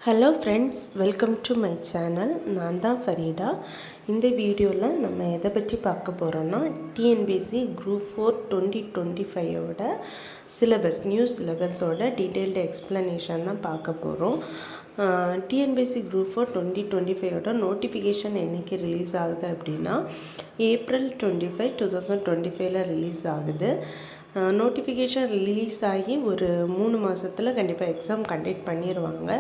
Hello friends, welcome to my channel. நான் தான் Farida. இந்த வீடியோவில் நம்ம எதை பற்றி பார்க்க போகிறோன்னா டிஎன்பிஎஸ்சி குரூப் 4 2025ஓட சிலபஸ், நியூ சிலபஸோட டீட்டெயில்டு எக்ஸ்ப்ளனேஷன் தான் பார்க்க போகிறோம். டிஎன்பிஎஸ்சி குரூப் 4 2025ஓட நோட்டிஃபிகேஷன் என்றைக்கு ரிலீஸ் ஆகுது அப்படின்னா April 25, 2025 ரிலீஸ் ஆகுது. நோட்டிஃபிகேஷன் ரிலீஸ் ஆகி ஒரு 3 மாதத்தில் கண்டிப்பாக எக்ஸாம் கண்டக்ட் பண்ணிடுவாங்க.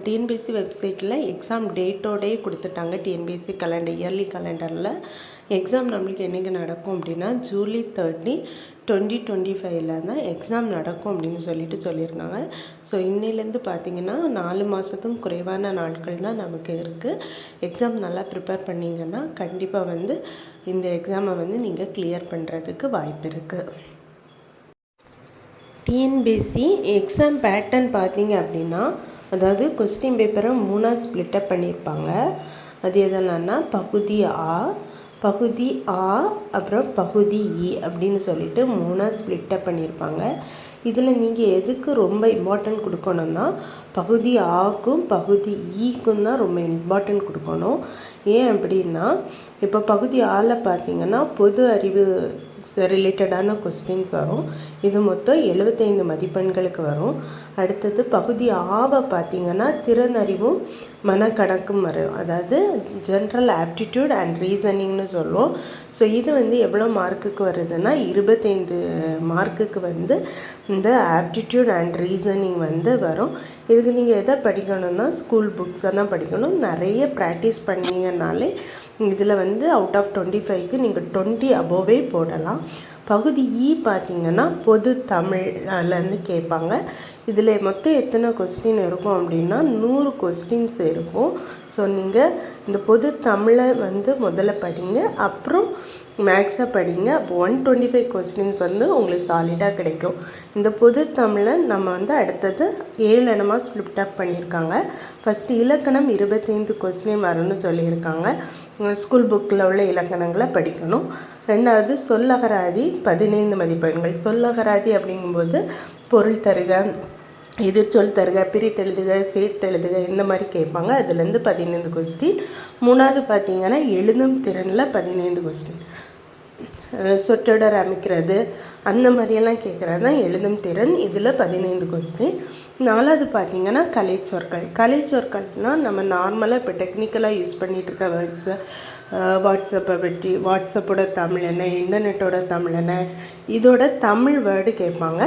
டிஎன்பிஎஸ்சி வெப்சைட்டில் எக்ஸாம் டேட்டோடே கொடுத்துட்டாங்க. டிஎன்பிஎஸ்சி கலண்டர், இயர்லி கலண்டரில் எக்ஸாம் நம்மளுக்கு என்றைக்கு நடக்கும் அப்படின்னா July 30, 2025 தான் எக்ஸாம் நடக்கும் அப்படின்னு சொல்லியிருக்காங்க. ஸோ இன்னிலேருந்து பார்த்திங்கன்னா 4 மாதத்துக்கும் குறைவான நாட்கள் தான் நமக்கு இருக்குது. எக்ஸாம் நல்லா ப்ரிப்பேர் பண்ணிங்கன்னா கண்டிப்பாக இந்த எக்ஸாமை நீங்கள் கிளியர் பண்ணுறதுக்கு வாய்ப்பு இருக்குது. டிஎன்பிஎஸ்சி எக்ஸாம் பேட்டர்ன் பார்த்தீங்க அப்படின்னா, அதாவது கொஸ்டின் பேப்பரை 3ஆக ஸ்ப்ளிட்டப் பண்ணியிருப்பாங்க. அது எதெல்லாம்னா பகுதி ஆ, பகுதி ஆ, அப்புறம் பகுதி இ அப்படின்னு சொல்லிட்டு 3ஆக ஸ்ப்ளிட்டப் பண்ணியிருப்பாங்க. இதில் நீங்கள் எதுக்கு ரொம்ப இம்பார்ட்டன்ட் கொடுக்கணும்னா பகுதி ஆக்கும் பகுதி ஈக்கும் தான் ரொம்ப இம்பார்ட்டன்ட் கொடுக்கணும். ஏன் அப்படின்னா, இப்போ பகுதி ஆவில் பார்த்தீங்கன்னா பொது அறிவு ரிலேட்டடான கொஸ்டின்ஸ் வரும். இது மொத்தம் 75 மதிப்பெண்களுக்கு வரும். அடுத்தது பகுதி ஆவை பார்த்திங்கன்னா திறனறிவும் மனக்கணக்கும் வரும். அதாவது ஜென்ரல் ஆப்டிடியூட் அண்ட் ரீசனிங்னு சொல்லுவோம். ஸோ இது எவ்வளோ மார்க்குக்கு வருதுன்னா 25 மார்க்குக்கு இந்த ஆப்டிடியூட் அண்ட் ரீசனிங் வரும். இதுக்கு நீங்கள் எதை படிக்கணும்னா ஸ்கூல் புக்ஸை தான் படிக்கணும். நிறைய ப்ராக்டிஸ் பண்ணிங்கனாலே இதில் அவுட் ஆஃப் 25க்கு நீங்கள் 20 அபோவே போடலாம். பகுதி இ பார்த்திங்கன்னா பொது தமிழ்லேருந்து கேட்பாங்க. இதில் மொத்தம் எத்தனை கொஸ்டின் இருக்கும் அப்படின்னா 100 கொஸ்டின்ஸ் இருக்கும். ஸோ நீங்கள் இந்த பொது தமிழை முதல்ல படிங்க, அப்புறம் மேக்ஸை படிங்க. அப்போ 125 கொஸ்டின்ஸ் உங்களுக்கு சாலிடாக கிடைக்கும். இந்த பொது தமிழை நம்ம அடுத்தது 7 இடமாக ஸ்ப்ளிட் அப் பண்ணியிருக்காங்க. ஃபஸ்ட்டு இலக்கணம் 25 கொஸ்டின் வரும்னு சொல்லியிருக்காங்க. ஸ்கூல் புக்கில் உள்ள இலக்கணங்களை படிக்கணும். ரெண்டாவது சொல்லகராதி 15 மதிப்பெண்கள். சொல்லகராதி அப்படிங்கும்போது பொருள் தருக, எதிர்ச்சொல் தருக, பிரித்தெழுதுக, சேர்த்தெழுதுக, இந்த மாதிரி கேட்பாங்க. அதுலேருந்து 15 கொஸ்டின். மூணாவது பார்த்திங்கன்னா எழுதும் திறனில் 15 கொஸ்டின். சொற்றொடர் அமைக்கிறது அந்த மாதிரியெல்லாம் கேட்குறது தான் எழுதும் திறன். இதில் 15 கொஸ்டின். நாலாவது பார்த்திங்கன்னா கலைச்சொற்கள். கலைச்சொற்கள்னால் நம்ம நார்மலாக இப்போ டெக்னிக்கலாக யூஸ் பண்ணிகிட்ருக்க வேர்ட்ஸு, வாட்ஸ்அப்பை பற்றி, வாட்ஸ்அப்போட தமிழ் என்ன, இன்டர்நெட்டோட தமிழ் என்ன, இதோட தமிழ் வேர்டு கேட்பாங்க.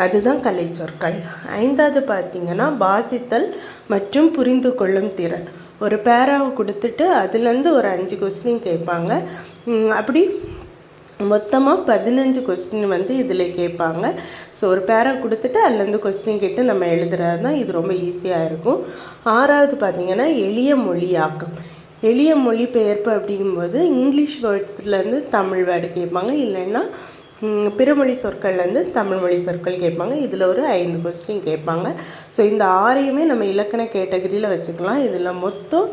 அதுதான் கலைச்சொற்கள். ஐந்தாவது பார்த்திங்கன்னா வாசித்தல் மற்றும் புரிந்து கொள்ளும் திறன். ஒரு பேராவை கொடுத்துட்டு அதுலேருந்து ஒரு 5 கொஸ்டின் கேட்பாங்க. அப்படி மொத்தமாக 15 கொஸ்டின் இதில் கேட்பாங்க. ஸோ ஒரு பேரா கொடுத்துட்டு அதுலேருந்து கொஸ்டின் கேட்டு நம்ம எழுதுறது தான். இது ரொம்ப ஈஸியாக இருக்கும். ஆறாவது பார்த்திங்கன்னா எளிய மொழியாக்கம். எளிய மொழிபெயர்ப்பு அப்படிங்கும்போது இங்கிலீஷ் வேர்ட்ஸ்லேருந்து தமிழ் வேர்டு கேட்பாங்க, இல்லைன்னா பிறமொழி சொற்கள்லேருந்து தமிழ் மொழி சொற்கள் கேட்பாங்க. இதில் ஒரு 5 கொஸ்டின் கேட்பாங்க. ஸோ இந்த 6ஐயுமே நம்ம இலக்கண கேட்டகரியில் வச்சுக்கலாம். இதில் மொத்தம்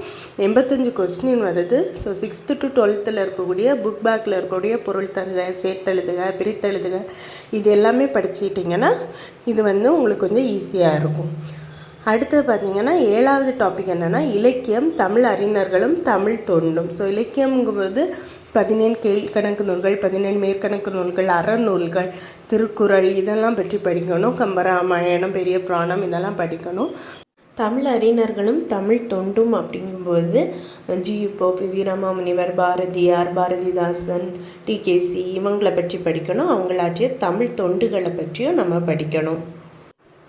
85 கொஸ்டின் வருது. ஸோ 6th to 12th இருக்கக்கூடிய புக் பேக்கில் இருக்கக்கூடிய பொருள் தருக, சேர்த்தெழுதுக, பிரித்தெழுதுக, இது எல்லாமே படிச்சுக்கிட்டிங்கன்னா இது உங்களுக்கு ஈஸியாக இருக்கும். அடுத்தது பார்த்திங்கன்னா 7வது டாபிக் என்னென்னா இலக்கியம், தமிழ் அறிஞர்களும் தமிழ் தொண்டும். ஸோ இலக்கியம்ங்கும்போது 17 கீழ்கணக்கு நூல்கள், 17 மேற்கணக்கு நூல்கள், அறநூல்கள், திருக்குறள், இதெல்லாம் பற்றி படிக்கணும். கம்பராமாயணம், பெரிய புராணம், இதெல்லாம் படிக்கணும். தமிழ் அறிஞர்களும் தமிழ் தொண்டும் அப்படிங்கும்போது ஜி.போ., வீரமாமுனிவர், பாரதியார், பாரதிதாசன், டிகேசி, இவங்களை பற்றி படிக்கணும். அவங்களாற்றிய தமிழ் தொண்டுகளை பற்றியும் நம்ம படிக்கணும்.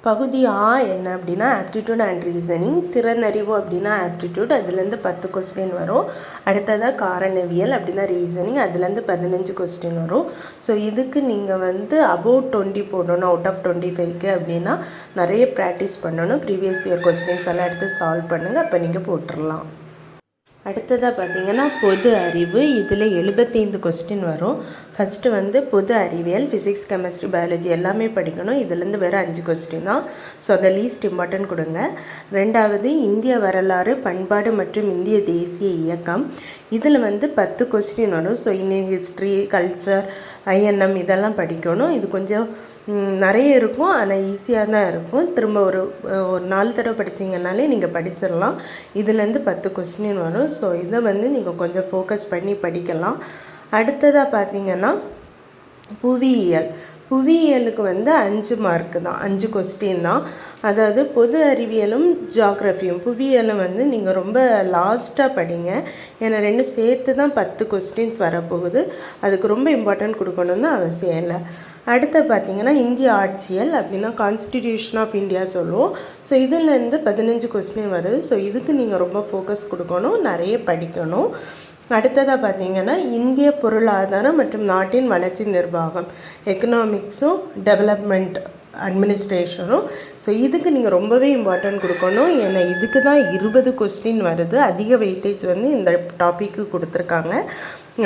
பகுதி ஆ என்ன அப்படின்னா ஆப்டிடியூட் அண்ட் ரீசனிங். திறனறிவு அப்படின்னா ஆப்டிடியூட், அதுலேருந்து 10 கொஸ்டின் வரும். அடுத்ததாக காரணவியல் அப்படின்னா ரீசனிங், அதுலேருந்து 15 கொஸ்டின் வரும். ஸோ இதுக்கு நீங்கள் அபவுட் 20 போடணும் அவுட் ஆஃப் 25க்கு அப்படின்னா நிறைய ப்ராக்டிஸ் பண்ணணும். ப்ரீவியஸ் இயர் கொஸ்டின்ஸ் எல்லாம் எடுத்து சால்வ் பண்ணுங்கள், அப்போ நீங்கள் போட்டுடலாம். அடுத்ததாக பார்த்திங்கன்னா பொது அறிவு. இதில் 75 கொஸ்டின் வரும். ஃபஸ்ட்டு பொது அறிவியல், ஃபிசிக்ஸ், கெமிஸ்ட்ரி, பயாலஜி எல்லாமே படிக்கணும். இதுலேருந்து வேறு 5 கொஸ்டின் தான். ஸோ அதை லீஸ்ட் இம்பார்ட்டன்ட் கொடுங்க. ரெண்டாவது இந்திய வரலாறு, பண்பாடு மற்றும் இந்திய தேசிய இயக்கம். இதில் 10 கொஸ்டின் வரும். So Indian history, culture, INM இதெல்லாம் படிக்கணும். இது கொஞ்சம் நிறைய இருக்கும், ஆனால் ஈஸியாக தான் இருக்கும். திரும்ப ஒரு 4 தடவை படிச்சிங்கனாலே நீங்கள் படிச்சிடலாம். இதுலேருந்து 10 கொஸ்டின் வரும். ஸோ இதை வந்து நீங்கள் கொஞ்சம் ஃபோக்கஸ் பண்ணி படிக்கலாம். அடுத்ததாக பார்த்தீங்கன்னா புவியியல். புவியியலுக்கு வந்து 5 மார்க்கு தான், 5 கொஸ்டின் தான். அதாவது பொது அறிவியலும் ஜியாகிரஃபியும். புவியியலும் வந்து நீங்கள் ரொம்ப லாஸ்ட்டாக படிங்க, ஏன்னா 2 சேர்த்து தான் 10 கொஸ்டின்ஸ் வரப்போகுது. அதுக்கு ரொம்ப இம்பார்ட்டன்ட் கொடுக்கணும்னு அவசியம் இல்லை. அடுத்து பார்த்திங்கன்னா இந்திய ஆட்சியல், அப்படின்னா கான்ஸ்டிடியூஷன் ஆஃப் இந்தியா சொல்லுவோம். ஸோ இதிலேருந்து 15 கொஸ்டின் வருது. ஸோ இதுக்கு நீங்கள் ரொம்ப ஃபோக்கஸ் கொடுக்கணும், நிறைய படிக்கணும். அடுத்ததாக பார்த்திங்கன்னா இந்திய பொருளாதாரம் மற்றும் நாட்டின் வளர்ச்சி நிர்வாகம், எக்கனாமிக்ஸும் டெவலப்மெண்ட் அட்மினிஸ்ட்ரேஷனும். ஸோ இதுக்கு நீங்கள் ரொம்பவே இம்பார்ட்டன்ட் கொடுக்கணும், ஏன்னா இதுக்கு தான் 20 கொஸ்டின் வருது. அதிக வெயிட்டேஜ் வந்து இந்த டாப்பிக்கு கொடுத்துருக்காங்க.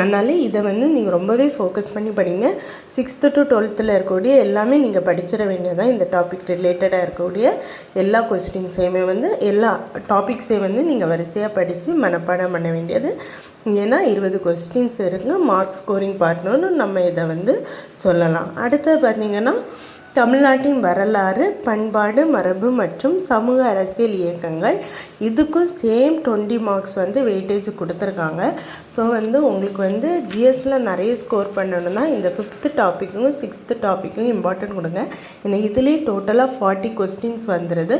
அதனால் இதை வந்து நீங்கள் ரொம்பவே ஃபோக்கஸ் பண்ணி படிங்க. 6th to 12th இருக்கக்கூடிய எல்லாமே நீங்கள் படிச்சிட வேண்டியதான். இந்த டாபிக் ரிலேட்டடாக இருக்கக்கூடிய எல்லா கொஸ்டின்ஸையுமே வந்து எல்லா டாபிக்ஸையும் வந்து நீங்கள் வரிசையாக படித்து மனப்பாடம் பண்ண வேண்டியது. ஏன்னா 20 கொஸ்டின்ஸ் இருக்குது. மார்க் ஸ்கோரிங் பார்ட்னர்னு நம்ம இதை வந்து சொல்லலாம். அடுத்து பார்த்திங்கன்னா தமிழ்நாட்டின் வரலாறு, பண்பாடு, மரபு மற்றும் சமூக அரசியல் இயக்கங்கள். இதுக்கும் சேம் 20 மார்க்ஸ் வந்து வெயிட்டேஜ் கொடுத்துருக்காங்க. ஸோ வந்து உங்களுக்கு வந்து ஜிஎஸ்சில் நிறைய ஸ்கோர் பண்ணணும்னா இந்த 5th டாப்பிக்கும் 6th டாப்பிக்கும் இம்பார்ட்டன்ட் கொடுங்க. ஏன்னா இதுலேயே டோட்டலாக 40 கொஸ்டின்ஸ் வந்துடுது.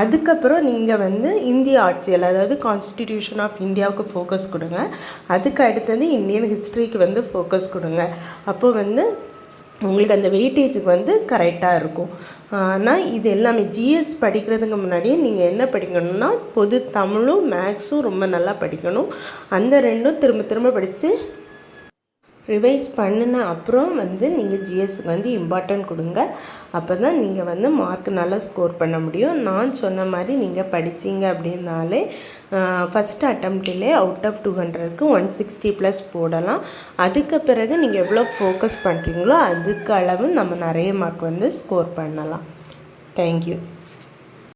அதுக்கப்புறம் நீங்கள் வந்து இந்திய ஆட்சியல், அதாவது கான்ஸ்டிடியூஷன் ஆஃப் இந்தியாவுக்கு ஃபோக்கஸ் கொடுங்க. அதுக்கு அடுத்தது இந்தியன் ஹிஸ்ட்ரிக்கு வந்து ஃபோக்கஸ் கொடுங்க. அப்போ வந்து உங்களுக்கு அந்த வெயிட்டேஜுக்கு வந்து கரெக்டாக இருக்கும். ஆனால் இது எல்லாமே ஜிஎஸ் படிக்கிறதுக்கு முன்னாடியே நீங்கள் என்ன படிக்கணும்னா பொது தமிழும் மேக்ஸும் ரொம்ப நல்லா படிக்கணும். அந்த 2ம் திரும்ப திரும்ப படித்து ரிவைஸ் பண்ணின அப்புறம் வந்து நீங்கள் ஜிஎஸ்க்கு வந்து இம்பார்ட்டன்ட் கொடுங்க. அப்போ தான் நீங்கள் வந்து மார்க் நல்லா ஸ்கோர் பண்ண முடியும். நான் சொன்ன மாதிரி நீங்கள் படித்தீங்க அப்படின்னாலே ஃபஸ்ட் அட்டம்ப்டிலே அவுட் ஆஃப் 200க்கு 160+ போடலாம். அதுக்கு பிறகு நீங்கள் எவ்வளோ ஃபோக்கஸ் பண்ணுறீங்களோ அதுக்கு அளவு நம்ம நிறைய மார்க் வந்து ஸ்கோர் பண்ணலாம். தேங்க்யூ.